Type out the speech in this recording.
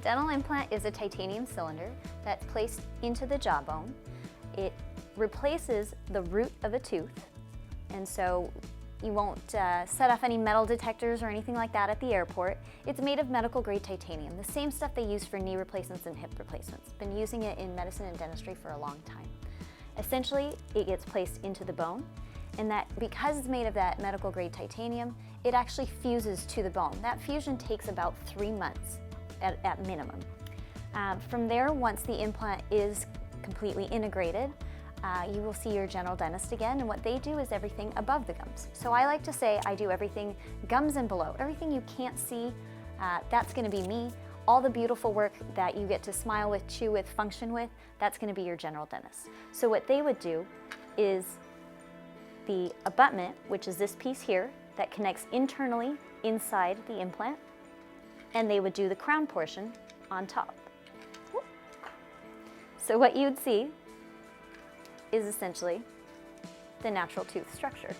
dental implant is a titanium cylinder that's placed into the jawbone. It replaces the root of a tooth, and so you won't set off any metal detectors or anything like that at the airport. It's made of medical grade titanium, the same stuff they use for knee replacements and hip replacements. Been using it in medicine and dentistry for a long time. Essentially, it gets placed into the bone, and that because it's made of that medical grade titanium, it actually fuses to the bone. That fusion takes about 3 months at minimum. From there, once the implant is completely integrated, you will see your general dentist again, and what they do is everything above the gums. So I like to say I do everything gums and below. Everything you can't see, that's going to be me. All the beautiful work that you get to smile with, chew with, function with, that's going to be your general dentist. So what they would do is the abutment, which is this piece here, that connects internally inside the implant, and they would do the crown portion on top. So what you'd see is essentially the natural tooth structure.